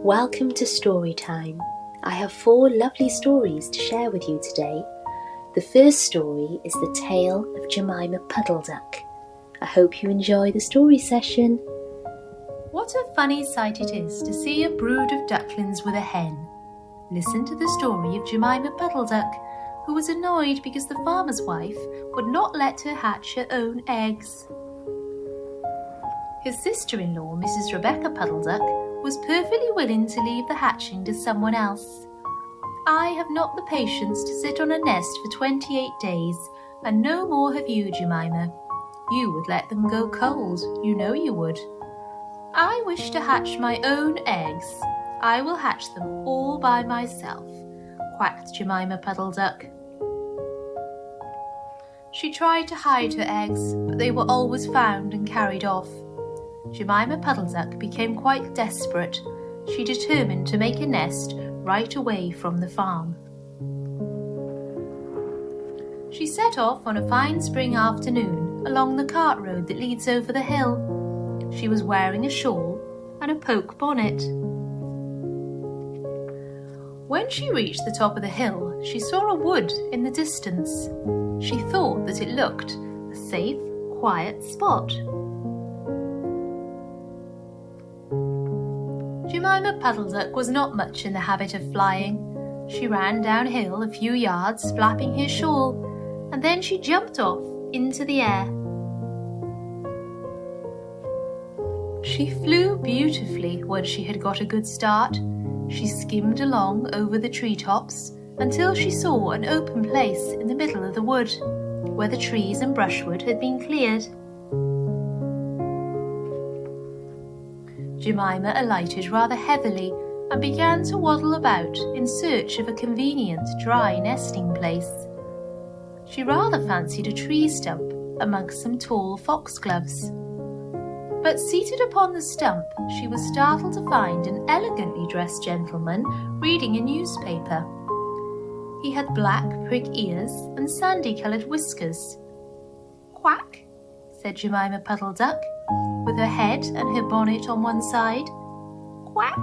Welcome to Story Time. I have 4 lovely stories to share with you today. The first story is the Tale of Jemima Puddle. I hope you enjoy the story session. What a funny sight it is to see a brood of ducklings with a hen. Listen to the story of Jemima Puddle, who was annoyed because the farmer's wife would not let her hatch her own eggs. His sister-in-law, Mrs Rebecca Puddle, was perfectly willing to leave the hatching to someone else. I have not the patience to sit on a nest for 28 days, and no more have you, Jemima. You would let them go cold, you know you would. I wish to hatch my own eggs. I will hatch them all by myself, quacked Jemima Puddle. She tried to hide her eggs, but they were always found and carried off. Jemima Puddle became quite desperate. She determined to make a nest right away from the farm. She set off on a fine spring afternoon along the cart road that leads over the hill. She was wearing a shawl and a poke bonnet. When she reached the top of the hill, she saw a wood in the distance. She thought that it looked a safe, quiet spot. Jemima Puddle was not much in the habit of flying. She ran downhill a few yards, flapping her shawl, and then she jumped off into the air. She flew beautifully once she had got a good start. She skimmed along over the treetops until she saw an open place in the middle of the wood, where the trees and brushwood had been cleared. Jemima alighted rather heavily and began to waddle about in search of a convenient dry nesting place. She rather fancied a tree stump amongst some tall foxgloves. But seated upon the stump, she was startled to find an elegantly dressed gentleman reading a newspaper. He had black prick ears and sandy-coloured whiskers. "Quack," said Jemima Puddle, with her head and her bonnet on one side. "Quack."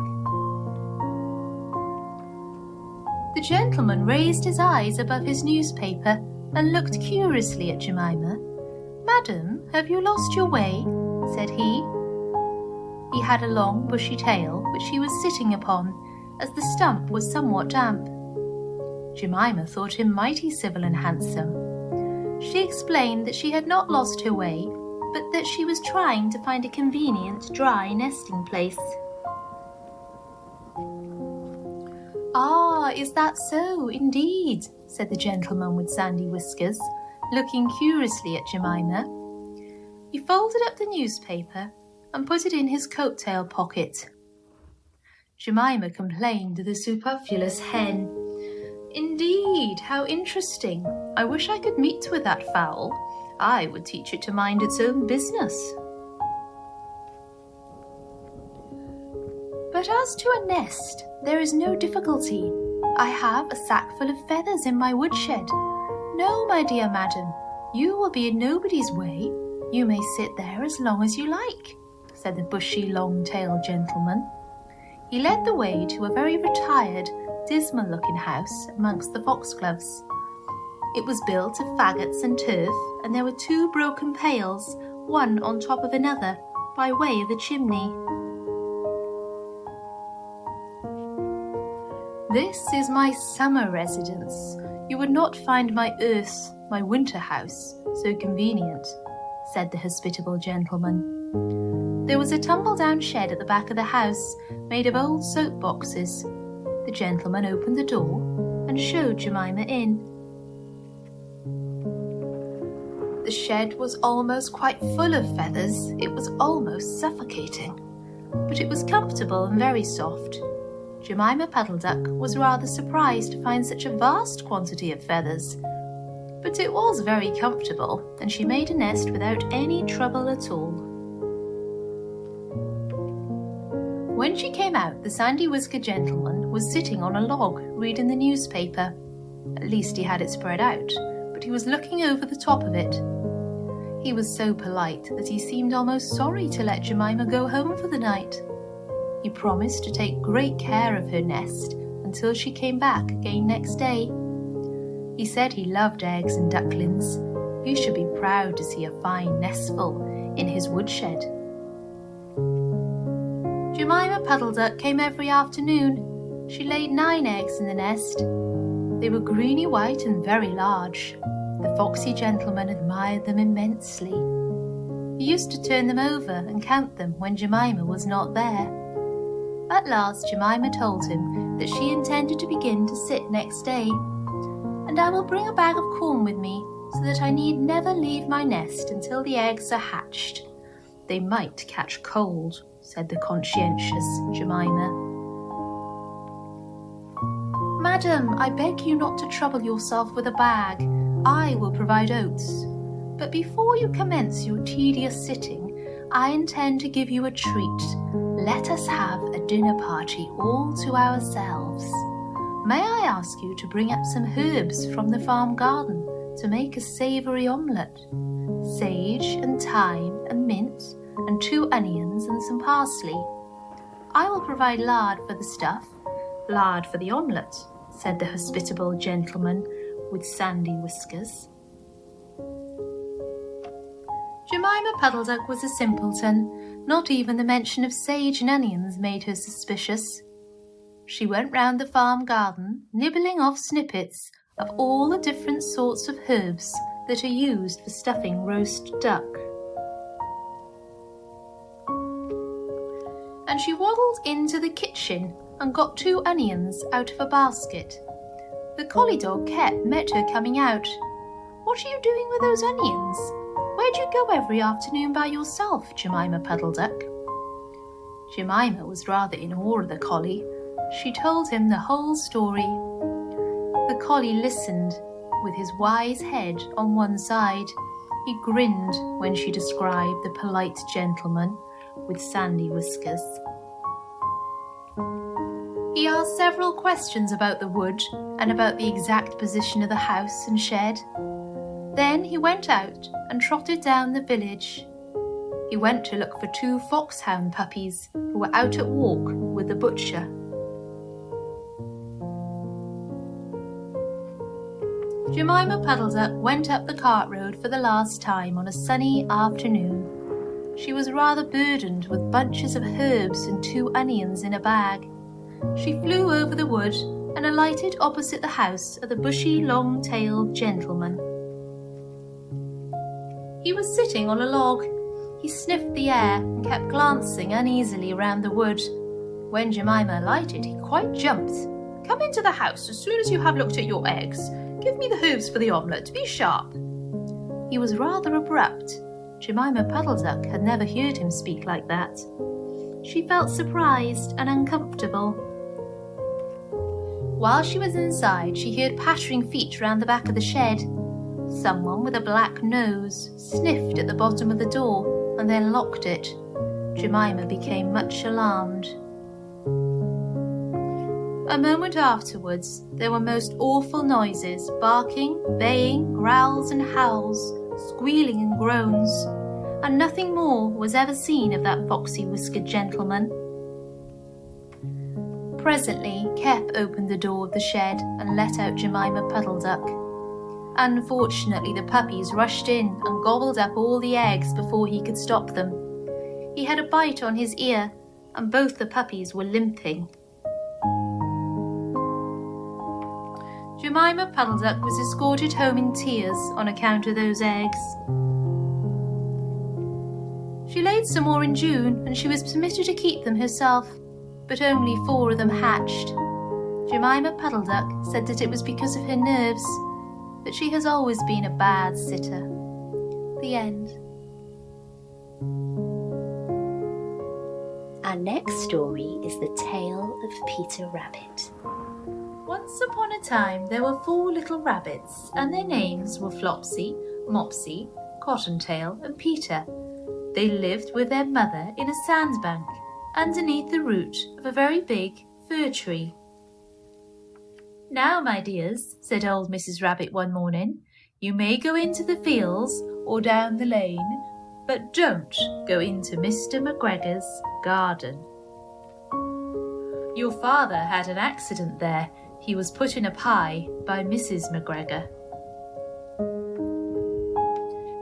The gentleman raised his eyes above his newspaper and looked curiously at Jemima. "Madam, have you lost your way?" said he. He had a long bushy tail which he was sitting upon, as the stump was somewhat damp. Jemima thought him mighty civil and handsome. She explained that she had not lost her way, but that she was trying to find a convenient dry nesting place. "Ah, is that so, indeed?" said the gentleman with sandy whiskers, looking curiously at Jemima. He folded up the newspaper and put it in his coat-tail pocket. Jemima complained of the superfluous hen. "Indeed, how interesting! I wish I could meet with that fowl. I would teach it to mind its own business." "But as to a nest, there is no difficulty. I have a sack full of feathers in my woodshed. No, my dear madam, you will be in nobody's way. You may sit there as long as you like," said the bushy, long-tailed gentleman. He led the way to a very retired, dismal-looking house amongst the foxgloves. It was built of faggots and turf, and there were 2 broken pails, one on top of another, by way of a chimney. "This is my summer residence. You would not find my winter house, so convenient," said the hospitable gentleman. There was a tumble-down shed at the back of the house, made of old soap boxes. The gentleman opened the door and showed Jemima in. The shed was almost quite full of feathers. It was almost suffocating, but it was comfortable and very soft. Jemima Puddle was rather surprised to find such a vast quantity of feathers, but it was very comfortable, and she made a nest without any trouble at all. When she came out, the sandy-whiskered gentleman was sitting on a log reading the newspaper. At least he had it spread out, but he was looking over the top of it. He was so polite that he seemed almost sorry to let Jemima go home for the night. He promised to take great care of her nest until she came back again next day. He said he loved eggs and ducklings. He should be proud to see a fine nestful in his woodshed. Jemima Puddle Duck came every afternoon. She laid 9 eggs in the nest. They were greeny white and very large. The foxy gentleman admired them immensely. He used to turn them over and count them when Jemima was not there. At last Jemima told him that she intended to begin to sit next day. "And I will bring a bag of corn with me, so that I need never leave my nest until the eggs are hatched. They might catch cold," said the conscientious Jemima. "Madam, I beg you not to trouble yourself with a bag. I will provide oats. But before you commence your tedious sitting, I intend to give you a treat. Let us have a dinner party all to ourselves. May I ask you to bring up some herbs from the farm garden to make a savoury omelette? Sage and thyme and mint and 2 onions and some parsley. I will provide lard for the stuff, lard for the omelette," said the hospitable gentleman with sandy whiskers. Jemima Puddle Duck was a simpleton. Not even the mention of sage and onions made her suspicious. She went round the farm garden, nibbling off snippets of all the different sorts of herbs that are used for stuffing roast duck. And she waddled into the kitchen and got 2 onions out of a basket. The collie dog Kep met her coming out. "What are you doing with those onions? Where do you go every afternoon by yourself, Jemima Puddle Duck?" Jemima was rather in awe of the collie. She told him the whole story. The collie listened with his wise head on one side. He grinned when she described the polite gentleman with sandy whiskers. He asked several questions about the wood and about the exact position of the house and shed. Then he went out and trotted down the village. He went to look for 2 foxhound puppies who were out at walk with the butcher. Jemima Puddle Duck went up the cart road for the last time on a sunny afternoon. She was rather burdened with bunches of herbs and 2 onions in a bag. She flew over the wood and alighted opposite the house of the bushy, long-tailed gentleman. He was sitting on a log. He sniffed the air and kept glancing uneasily round the wood. When Jemima alighted, he quite jumped. "Come into the house as soon as you have looked at your eggs. Give me the herbs for the omelette. Be sharp." He was rather abrupt. Jemima Puddle Duck had never heard him speak like that. She felt surprised and uncomfortable. While she was inside, she heard pattering feet round the back of the shed. Someone with a black nose sniffed at the bottom of the door and then locked it. Jemima became much alarmed. A moment afterwards, there were most awful noises, barking, baying, growls and howls, squealing and groans, and nothing more was ever seen of that foxy-whiskered gentleman. Presently, Kep opened the door of the shed and let out Jemima Puddle Duck. Unfortunately, the puppies rushed in and gobbled up all the eggs before he could stop them. He had a bite on his ear, and both the puppies were limping. Jemima Puddle Duck was escorted home in tears on account of those eggs. She laid some more in June, and she was permitted to keep them herself, but only 4 of them hatched. Jemima Puddle Duck said that it was because of her nerves, but she has always been a bad sitter. The end. Our next story is the Tale of Peter Rabbit. Once upon a time there were 4 little rabbits, and their names were Flopsy, Mopsy, Cottontail and Peter. They lived with their mother in a sandbank, underneath the root of a very big fir tree. "Now, my dears," said old Mrs. Rabbit one morning, "you may go into the fields or down the lane, but don't go into Mr. McGregor's garden." Your father had an accident there. He was put in a pie by Mrs McGregor.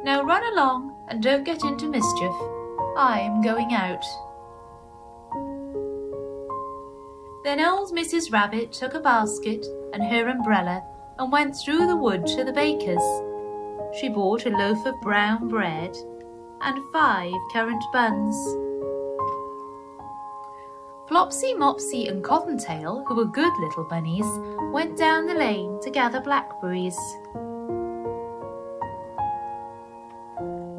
Now run along and don't get into mischief. I am going out." Then old Mrs Rabbit took a basket and her umbrella and went through the wood to the baker's. She bought a loaf of brown bread and 5 currant buns. Flopsy, Mopsy and Cottontail, who were good little bunnies, went down the lane to gather blackberries.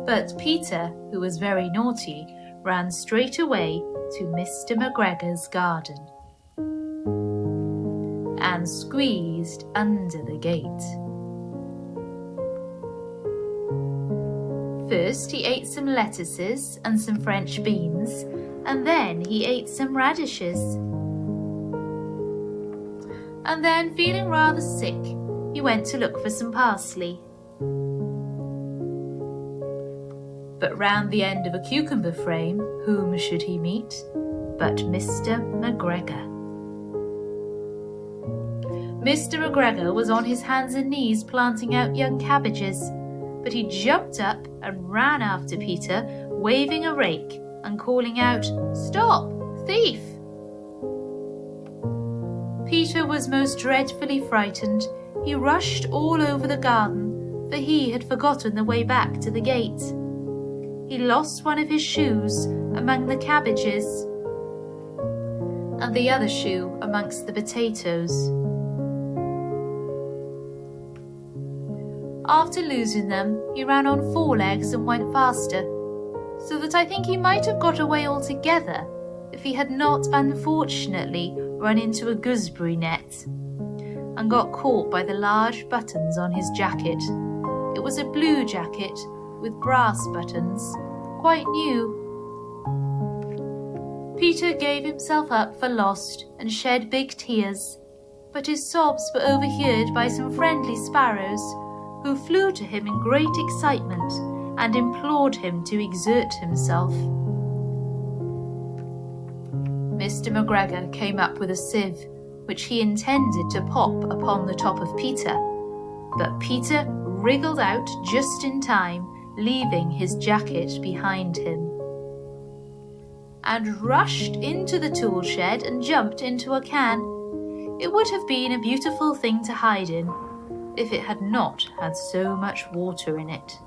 But Peter, who was very naughty, ran straight away to Mr McGregor's garden and squeezed under the gate. First he ate some lettuces and some French beans, and then he ate some radishes. And then, feeling rather sick, he went to look for some parsley. But round the end of a cucumber frame, whom should he meet but Mr McGregor? Mr McGregor was on his hands and knees planting out young cabbages, but he jumped up and ran after Peter, waving a rake and calling out, "Stop, thief!" Peter was most dreadfully frightened. He rushed all over the garden, for he had forgotten the way back to the gate. He lost one of his shoes among the cabbages, and the other shoe amongst the potatoes. After losing them, he ran on 4 legs and went faster, so that I think he might have got away altogether if he had not unfortunately run into a gooseberry net and got caught by the large buttons on his jacket. It was a blue jacket with brass buttons, quite new. Peter gave himself up for lost and shed big tears, but his sobs were overheard by some friendly sparrows, who flew to him in great excitement and implored him to exert himself. Mr McGregor came up with a sieve, which he intended to pop upon the top of Peter, but Peter wriggled out just in time, leaving his jacket behind him, and rushed into the tool shed and jumped into a can. It would have been a beautiful thing to hide in, if it had not had so much water in it.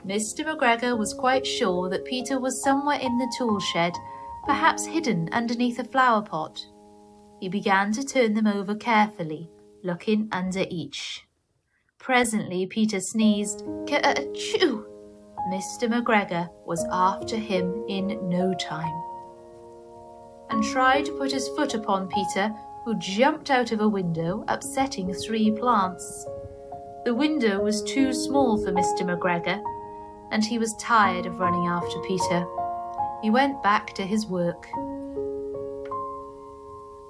Mr McGregor was quite sure that Peter was somewhere in the tool shed, perhaps hidden underneath a flower pot. He began to turn them over carefully, looking under each. Presently Peter sneezed, "Ka-achoo!" Mr McGregor was after him in no time, and tried to put his foot upon Peter, who jumped out of a window, upsetting 3 plants. The window was too small for Mr McGregor, and he was tired of running after Peter. He went back to his work.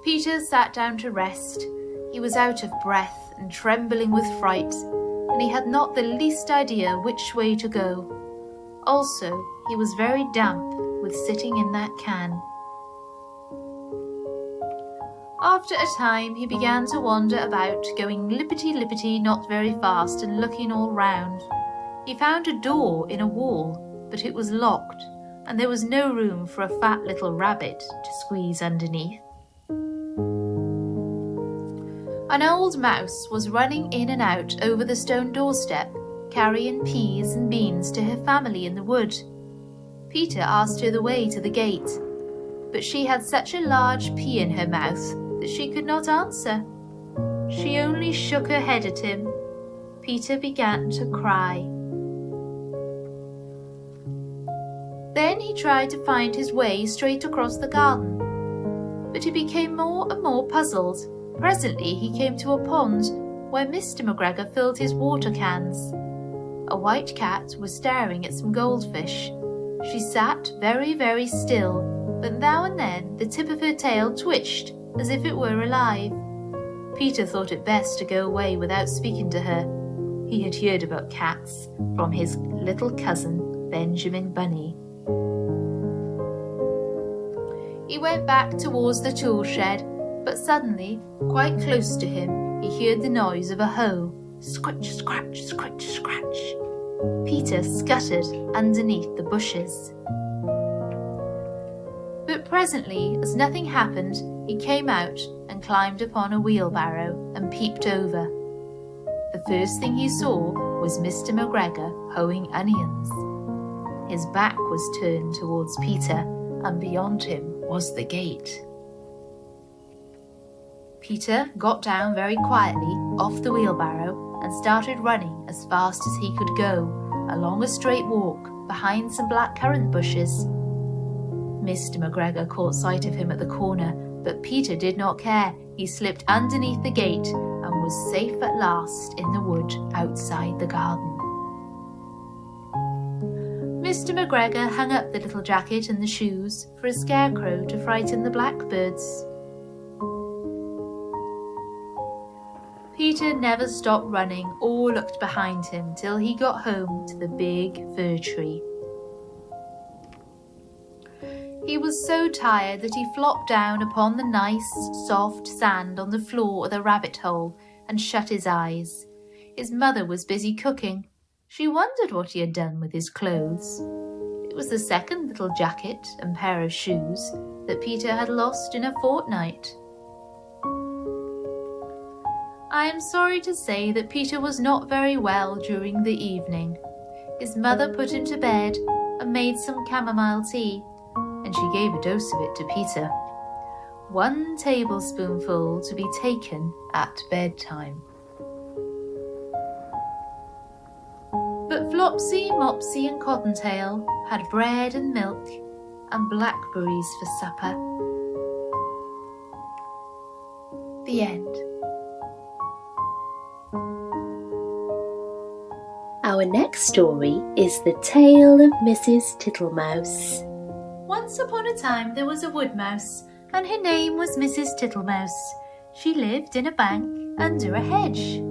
Peter sat down to rest. He was out of breath and trembling with fright, and he had not the least idea which way to go. Also, he was very damp with sitting in that can. After a time, he began to wander about, going lippity-lippity not very fast and looking all round. He found a door in a wall, but it was locked, and there was no room for a fat little rabbit to squeeze underneath. An old mouse was running in and out over the stone doorstep, carrying peas and beans to her family in the wood. Peter asked her the way to the gate, but she had such a large pea in her mouth that she could not answer. She only shook her head at him. Peter began to cry. Then he tried to find his way straight across the garden, but he became more and more puzzled. Presently he came to a pond where Mr McGregor filled his water cans. A white cat was staring at some goldfish. She sat very, very still, but now and then the tip of her tail twitched as if it were alive. Peter thought it best to go away without speaking to her. He had heard about cats from his little cousin, Benjamin Bunny. He went back towards the tool shed, but suddenly, quite close to him, he heard the noise of a hoe. Scratch, scratch, scratch, scratch. Peter scuttered underneath the bushes. But presently, as nothing happened, he came out and climbed upon a wheelbarrow and peeped over. The first thing he saw was Mr. McGregor hoeing onions. His back was turned towards Peter, and beyond him was the gate. Peter got down very quietly off the wheelbarrow and started running as fast as he could go, along a straight walk behind some blackcurrant bushes. Mr. McGregor caught sight of him at the corner, but Peter did not care. He slipped underneath the gate and was safe at last in the wood outside the garden. Mr. McGregor hung up the little jacket and the shoes for a scarecrow to frighten the blackbirds. Peter never stopped running or looked behind him till he got home to the big fir tree. He was so tired that he flopped down upon the nice, soft sand on the floor of the rabbit hole and shut his eyes. His mother was busy cooking. She wondered what he had done with his clothes. It was the second little jacket and pair of shoes that Peter had lost in a fortnight. I am sorry to say that Peter was not very well during the evening. His mother put him to bed and made some chamomile tea, and she gave a dose of it to Peter. 1 tablespoonful to be taken at bedtime. But Flopsy, Mopsy and Cottontail had bread and milk and blackberries for supper. The end. Our next story is the Tale of Mrs Tittlemouse. Once upon a time there was a woodmouse, and her name was Mrs Tittlemouse. She lived in a bank under a hedge.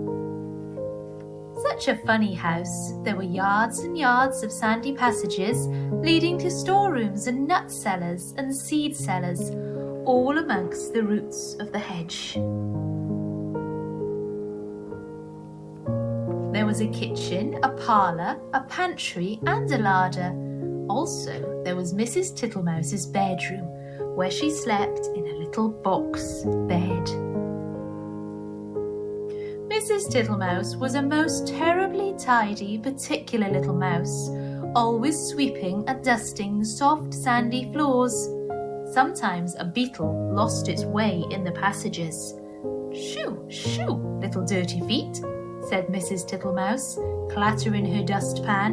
Such a funny house. There were yards and yards of sandy passages leading to storerooms and nut cellars and seed cellars, all amongst the roots of the hedge. There was a kitchen, a parlour, a pantry and a larder. Also, there was Mrs Tittlemouse's bedroom, where she slept in a little box bed. Mrs Tittlemouse was a most terribly tidy, particular little mouse, always sweeping and dusting the soft, sandy floors. Sometimes a beetle lost its way in the passages. "Shoo, shoo, little dirty feet," said Mrs Tittlemouse, clattering her dustpan.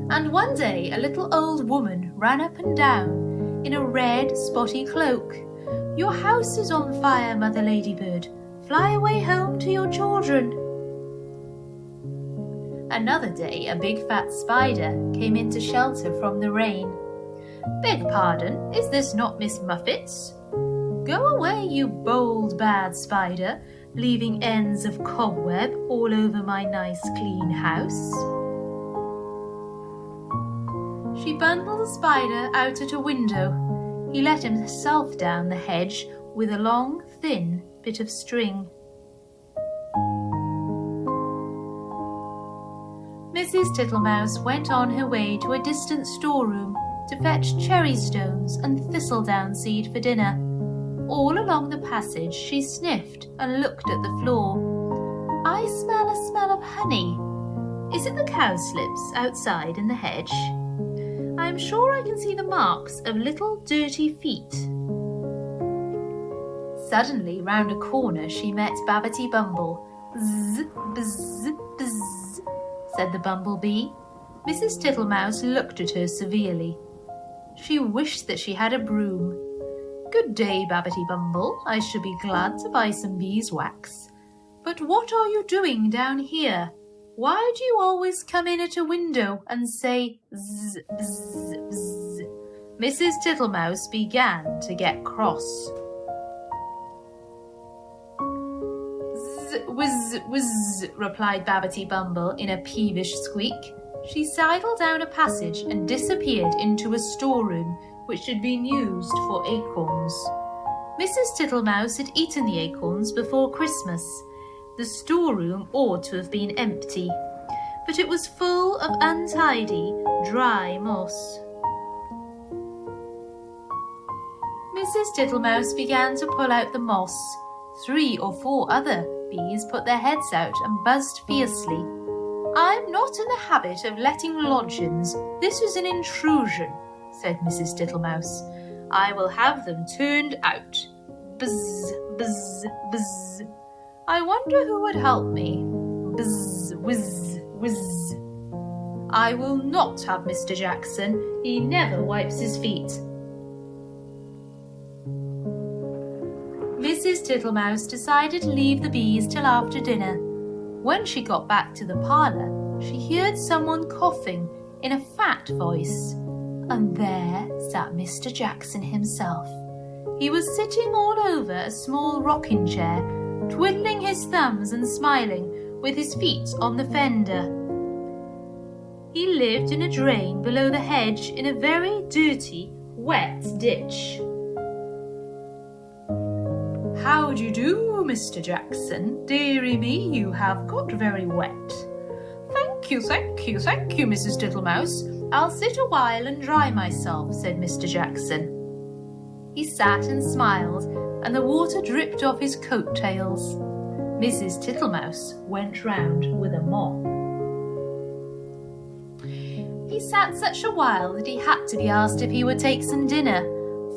And one day a little old woman ran up and down in a red spotty cloak. "Your house is on fire, Mother Ladybird. Fly away home to your children." Another day a big fat spider came in to shelter from the rain. "Beg pardon, is this not Miss Muffet's?" "Go away, you bold bad spider, leaving ends of cobweb all over my nice clean house." She bundled the spider out at a window. He let himself down the hedge with a long, thin bit of string. Mrs Tittlemouse went on her way to a distant storeroom to fetch cherry stones and thistledown seed for dinner. All along the passage she sniffed and looked at the floor. "I smell a smell of honey. Is it the cowslips outside in the hedge? I am sure I can see the marks of little dirty feet." Suddenly, round a corner, she met Babbity Bumble. "Zzz, bzz, bzz," said the bumblebee. Mrs Tittlemouse looked at her severely. She wished that she had a broom. "Good day, Babbity Bumble. I shall be glad to buy some beeswax. But what are you doing down here? Why do you always come in at a window and say zzz, bzz, bzz?" Mrs Tittlemouse began to get cross. "Zzz, whizz, whizz," replied Babbity Bumble in a peevish squeak. She sidled down a passage and disappeared into a storeroom which had been used for acorns. Mrs. Tittlemouse had eaten the acorns before Christmas. The storeroom ought to have been empty, but it was full of untidy, dry moss. Mrs. Tittlemouse began to pull out the moss. 3 or 4 other bees put their heads out and buzzed fiercely. "I'm not in the habit of letting lodge-ins. This is an intrusion," said Mrs. Tittlemouse. "I will have them turned out." Buzz, buzz, buzz. "I wonder who would help me." Buzz, whiz, whiz. "I will not have Mr. Jackson. He never wipes his feet." Mrs. Tittlemouse decided to leave the bees till after dinner. When she got back to the parlour, she heard someone coughing in a fat voice. And there sat Mr. Jackson himself. He was sitting all over a small rocking chair, twiddling his thumbs and smiling, with his feet on the fender. He lived in a drain below the hedge in a very dirty, wet ditch. "How do you do, Mr. Jackson? Dearie me, you have got very wet." Thank you, Mrs. Tittlemouse. "I'll sit a while and dry myself," said Mr. Jackson. He sat and smiled, and the water dripped off his coat tails. Mrs. Tittlemouse went round with a mop. He sat such a while that he had to be asked if he would take some dinner.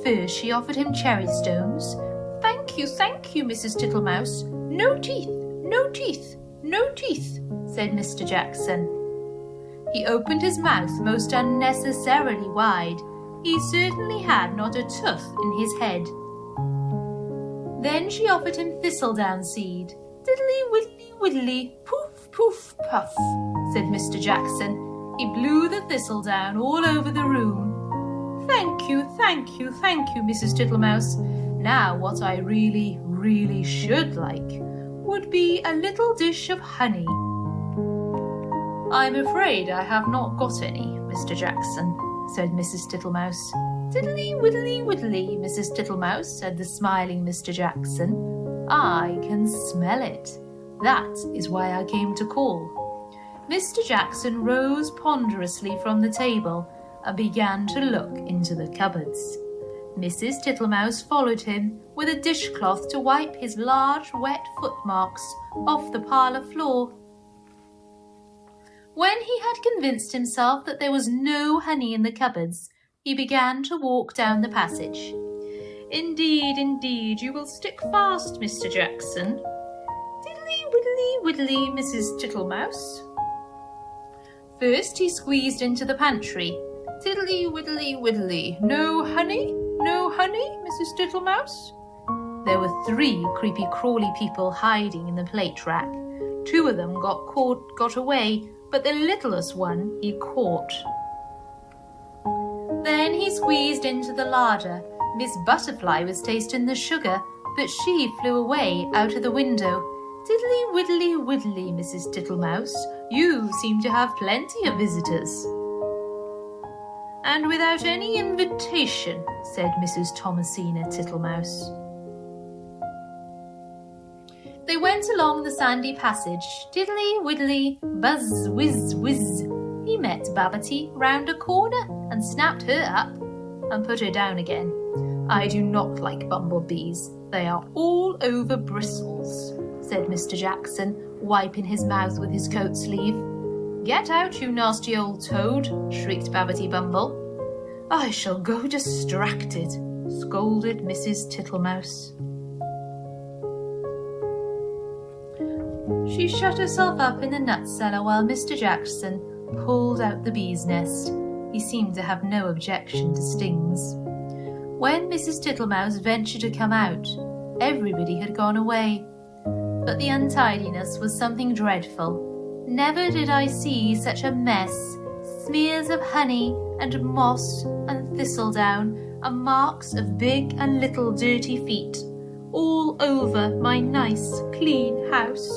First she offered him cherry stones. Thank you, Mrs. Tittlemouse. "No teeth, no teeth, no teeth," said Mr. Jackson. He opened his mouth most unnecessarily wide. He certainly had not a tooth in his head. Then she offered him thistledown seed. "Diddly widdly widdly, poof poof puff," said Mr. Jackson. He blew the thistledown all over the room. Thank you, Mrs. Tittlemouse. Now what I really should like would be a little dish of honey." "I'm afraid I have not got any, Mr. Jackson," said Mrs. Tittlemouse. "Diddly widdly widdly, Mrs. Tittlemouse," said the smiling Mr. Jackson. "I can smell it. That is why I came to call." Mr. Jackson rose ponderously from the table and began to look into the cupboards. Mrs. Tittlemouse followed him with a dishcloth to wipe his large wet footmarks off the parlour floor. When he had convinced himself that there was no honey in the cupboards, he began to walk down the passage. Indeed, you will stick fast, Mr. Jackson." "Diddly widdly widdly, Mrs. Tittlemouse." First he squeezed into the pantry. "Diddly widdly widdly, no honey, Mrs. Tittlemouse." There were 3 creepy crawly people hiding in the plate rack. 2 of them got away, but the littlest one he caught. Then he squeezed into the larder. Miss Butterfly was tasting the sugar, but she flew away out of the window. "Diddly widdly widdly, Mrs. Tittlemouse, you seem to have plenty of visitors." "And without any invitation," said Mrs. Thomasina Tittlemouse. They went along the sandy passage. Diddly widdly, buzz whiz whiz. He met Babbity round a corner and snapped her up and put her down again. "I do not like bumblebees. They are all over bristles," said Mr. Jackson, wiping his mouth with his coat sleeve. "Get out, you nasty old toad," shrieked Babbity Bumble. "I shall go distracted," scolded Mrs. Tittlemouse. She shut herself up in the nut cellar while Mr. Jackson pulled out the bee's nest. He seemed to have no objection to stings. When Mrs. Tittlemouse ventured to come out, everybody had gone away. But the untidiness was something dreadful. Never did I see such a mess. Smears of honey and moss and thistledown and marks of big and little dirty feet all over my nice clean house.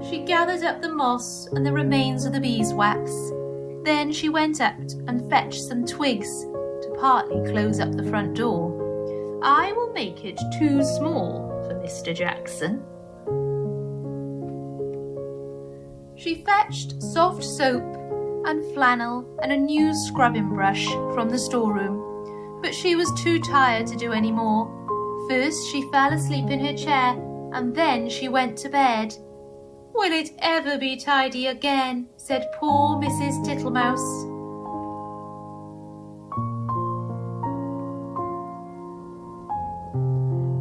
She gathered up the moss and the remains of the beeswax. Then she went out and fetched some twigs to partly close up the front door. "I will make it too small for Mr. Jackson." She fetched soft soap and flannel and a new scrubbing brush from the storeroom, but she was too tired to do any more. First she fell asleep in her chair, and then she went to bed. "Will it ever be tidy again?" said poor Mrs. Tittlemouse.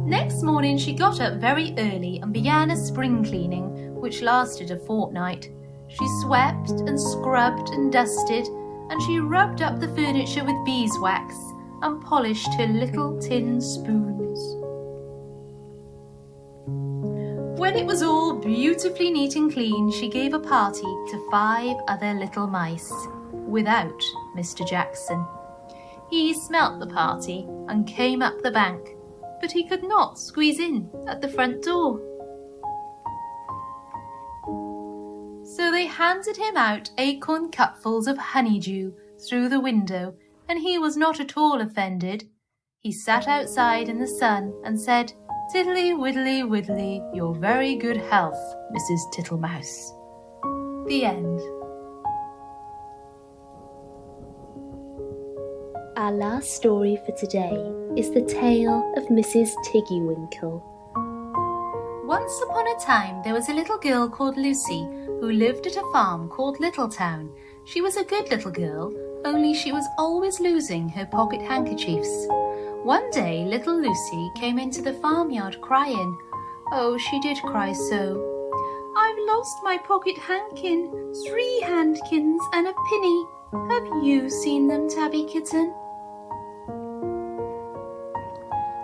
Next morning she got up very early and began a spring cleaning, which lasted a fortnight. She swept and scrubbed and dusted, and she rubbed up the furniture with beeswax and polished her little tin spoons. When it was all beautifully neat and clean, she gave a party to 5 other little mice, without Mr. Jackson. He smelt the party and came up the bank, but he could not squeeze in at the front door. So they handed him out acorn cupfuls of honeydew through the window, and he was not at all offended. He sat outside in the sun and said, "Tiddly widdly widdly, your very good health, Mrs. Tittlemouse." The end. Our last story for today is the Tale of Mrs Tiggy-Winkle. Once upon a time there was a little girl called Lucy who lived at a farm called Littletown. She was a good little girl, only she was always losing her pocket handkerchiefs. One day little Lucy came into the farmyard crying. Oh, she did cry so. "I've lost my pocket handkin, 3 handkins and a penny. Have you seen them, Tabby Kitten?"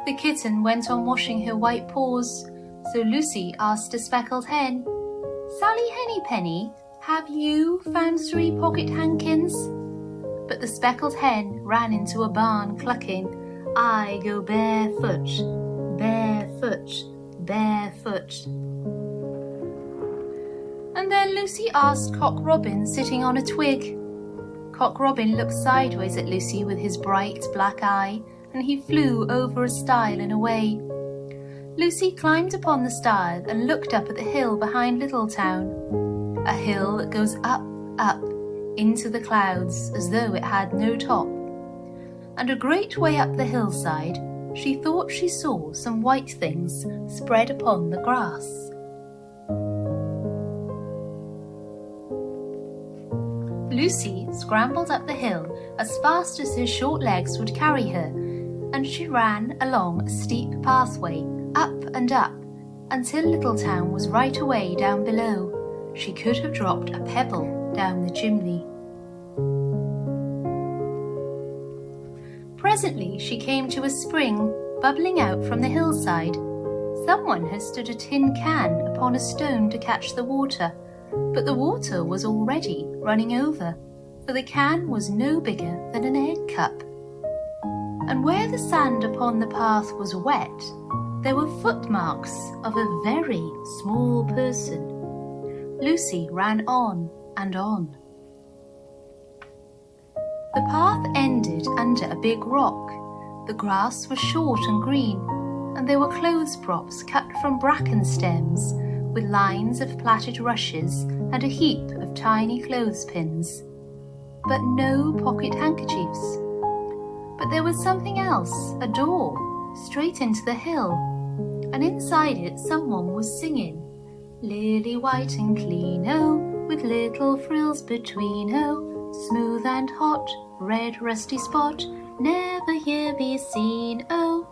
The kitten went on washing her white paws, so Lucy asked a speckled hen, "Sally Hennypenny, have you found 3 pocket handkins?" But the speckled hen ran into a barn clucking, "I go barefoot, barefoot, barefoot." And then Lucy asked Cock Robin sitting on a twig. Cock Robin looked sideways at Lucy with his bright black eye, and he flew over a stile and away. Lucy climbed upon the stile and looked up at the hill behind Littletown, a hill that goes up, up, into the clouds as though it had no top. And a great way up the hillside, she thought she saw some white things spread upon the grass. Lucy scrambled up the hill as fast as her short legs would carry her, and she ran along a steep pathway, up and up, until Littletown was right away down below. She could have dropped a pebble down the chimney. Presently she came to a spring bubbling out from the hillside. Someone had stood a tin can upon a stone to catch the water, but the water was already running over, for the can was no bigger than an egg cup. And where the sand upon the path was wet, there were footmarks of a very small person. Lucy ran on and on. The path ended under a big rock. The grass was short and green, and there were clothes props cut from bracken stems, with lines of plaited rushes and a heap of tiny clothespins. But no pocket handkerchiefs. But there was something else, a door, straight into the hill, and inside it someone was singing, "Lily white and clean, oh, with little frills between, oh, smooth and hot, red rusty spot, never here be seen, oh."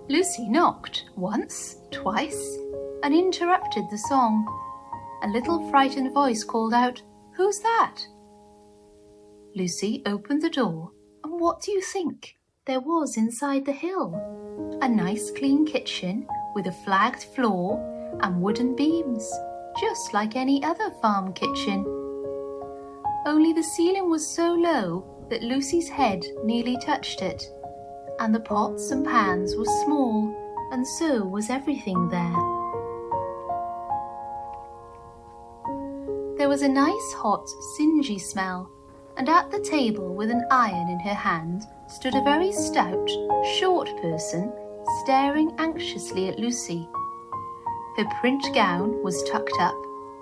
Lucy knocked once, twice, and interrupted the song. A little frightened voice called out, "Who's that?" Lucy opened the door, and what do you think there was inside the hill? A nice clean kitchen with a flagged floor and wooden beams, just like any other farm kitchen. Only the ceiling was so low that Lucy's head nearly touched it, and the pots and pans were small, and so was everything there. There was a nice hot, singy smell, and at the table with an iron in her hand stood a very stout, short person staring anxiously at Lucy. Her print gown was tucked up,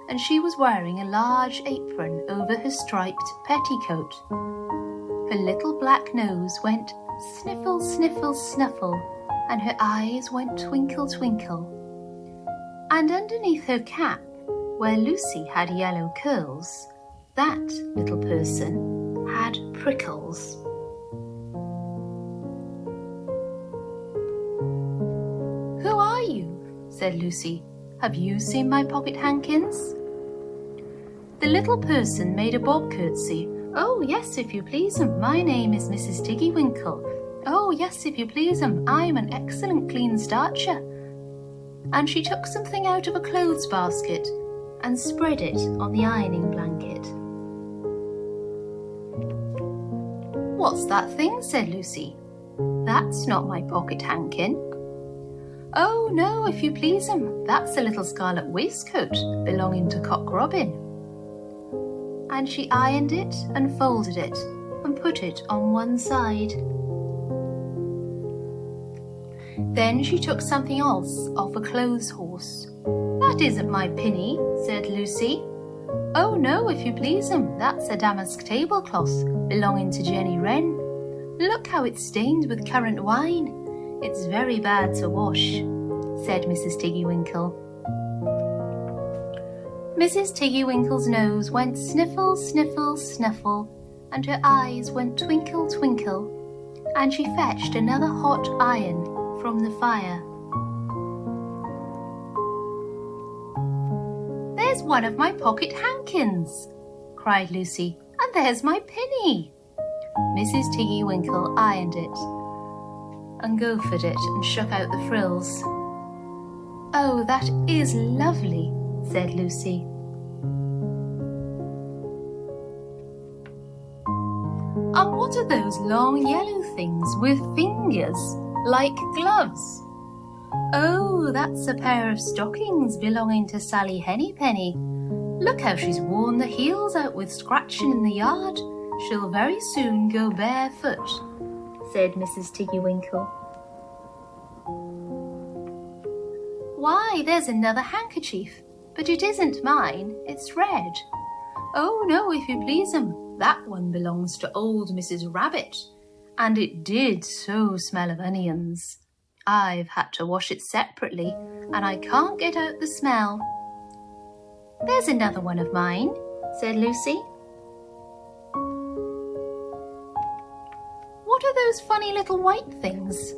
and she was wearing a large apron over her striped petticoat. Her little black nose went sniffle, sniffle, snuffle, and her eyes went twinkle, twinkle. And underneath her cap, where Lucy had yellow curls, that little person had prickles. "Who are you?" said Lucy. "Have you seen my pocket hankins?" The little person made a bob curtsy. "Oh, yes, if you please, my name is Mrs Tiggy-Winkle. Oh, yes, if you please, I'm an excellent clean starcher." And she took something out of a clothes basket and spread it on the ironing blanket. "What's that thing?" said Lucy. "That's not my pocket hankin." "Oh, no, if you please, that's a little scarlet waistcoat belonging to Cock Robin." And she ironed it and folded it and put it on one side. Then she took something else off a clothes horse. "That isn't my pinny," said Lucy. "Oh, no, if you please, that's a damask tablecloth belonging to Jenny Wren. Look how it's stained with currant wine. It's very bad to wash," said Mrs Tiggy-Winkle. Mrs Tiggy-Winkle's nose went sniffle, sniffle, snuffle, and her eyes went twinkle, twinkle, and she fetched another hot iron from the fire. "There's one of my pocket hankins," cried Lucy, "and there's my pinny." Mrs Tiggy-Winkle ironed it and gophered it and shook out the frills. "Oh, that is lovely," said Lucy. "And what are those long yellow things with fingers like gloves?" "Oh, that's a pair of stockings belonging to Sally Hennypenny. Look how she's worn the heels out with scratching in the yard. She'll very soon go barefoot," said Mrs Tiggy-Winkle. "Why, there's another handkerchief, but it isn't mine, it's red." "Oh, no, if you please, that one belongs to old Mrs Rabbit, and it did so smell of onions. I've had to wash it separately, and I can't get out the smell." "There's another one of mine," said Lucy. "What are those funny little white things?"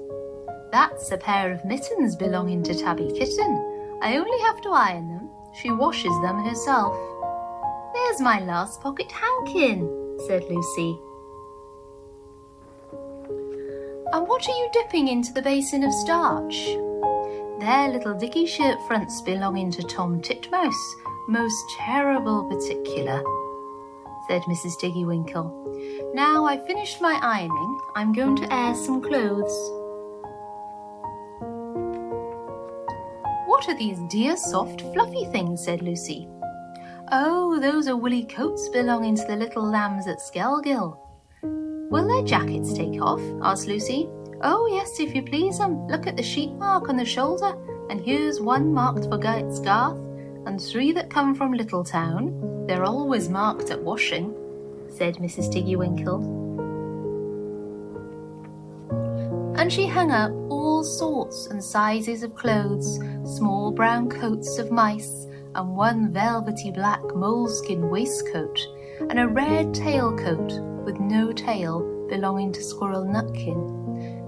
"That's a pair of mittens belonging to Tabby Kitten. I only have to iron them. She washes them herself." "There's my last pocket hankin," said Lucy. "And what are you dipping into the basin of starch?" "They're little dicky shirt fronts belonging to Tom Titmouse, most terrible particular," said Mrs Tiggy-Winkle. "Now I've finished my ironing, I'm going to air some clothes." "What are these dear soft fluffy things?" said Lucy. "Oh, those are woolly coats belonging to the little lambs at Skelgill." "Will their jackets take off?" asked Lucy. "Oh, yes, if you please, look at the sheep mark on the shoulder, and here's one marked for Scarth, and 3 that come from Littletown. They're always marked at washing," said Mrs Tiggy-Winkle. And she hung up all sorts and sizes of clothes, small brown coats of mice, and one velvety black moleskin waistcoat, and a red tailcoat with no tail belonging to Squirrel Nutkin,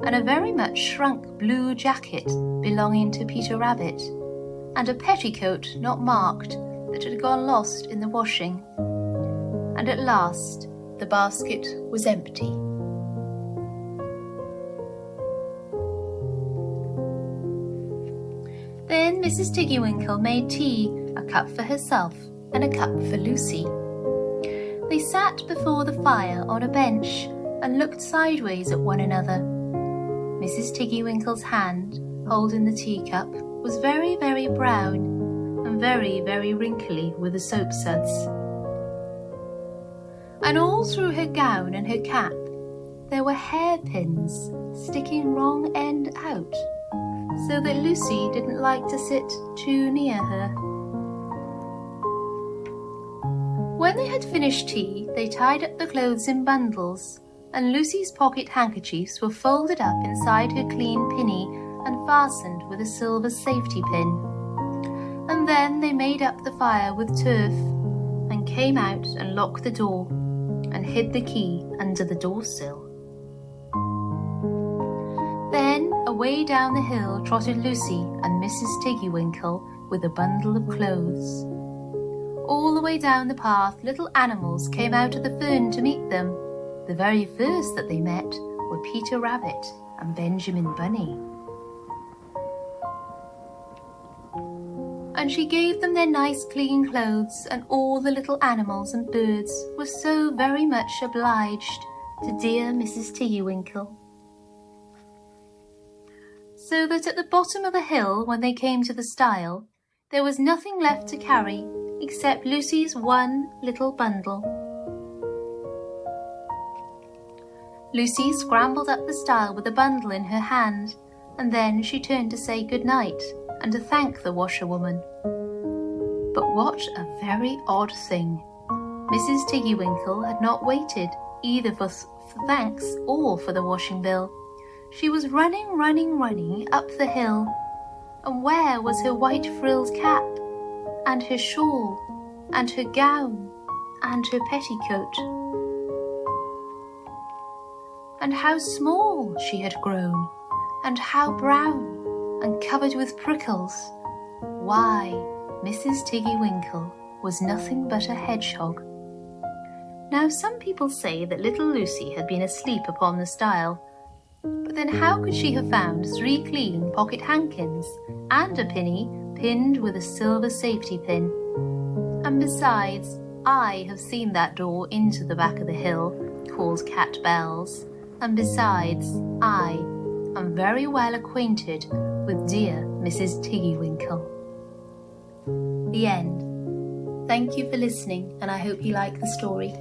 and a very much shrunk blue jacket belonging to Peter Rabbit, and a petticoat not marked that had gone lost in the washing. And at last the basket was empty. Then Mrs Tiggy-Winkle made tea, a cup for herself and a cup for Lucy. They sat before the fire on a bench and looked sideways at one another. Mrs Tiggy-Winkle's hand, holding the teacup, was very, very brown and very, very wrinkly with the soap suds. and all through her gown and her cap there were hairpins sticking wrong end out, so that Lucy didn't like to sit too near her. When they had finished tea, they tied up the clothes in bundles, and Lucy's pocket handkerchiefs were folded up inside her clean pinny and fastened with a silver safety pin. And then they made up the fire with turf, and came out and locked the door, and hid the key under the doorsill. Then away down the hill trotted Lucy and Mrs Tiggy-Winkle with a bundle of clothes. All the way down the path little animals came out of the fern to meet them. The very first that they met were Peter Rabbit and Benjamin Bunny. And she gave them their nice clean clothes, and all the little animals and birds were so very much obliged to dear Mrs Tiggy-Winkle. So that at the bottom of the hill, when they came to the stile, there was nothing left to carry except Lucy's one little bundle. Lucy scrambled up the stile with the bundle in her hand, and then she turned to say good night and to thank the washerwoman. But what a very odd thing! Mrs Tiggy-Winkle had not waited either for thanks or for the washing bill. She was running up the hill, and where was her white frilled cap, and her shawl, and her gown, and her petticoat? And how small she had grown, and how brown, and covered with prickles. Why, Mrs Tiggy-Winkle was nothing but a hedgehog. Now some people say that little Lucy had been asleep upon the stile, but then how could she have found 3 clean pocket handkins and a pinny pinned with a silver safety pin? And besides, I have seen that door into the back of the hill called Cat Bell's, and besides, I am very well acquainted with dear Mrs Tiggy-Winkle. The end. Thank you for listening, and I hope you like the story.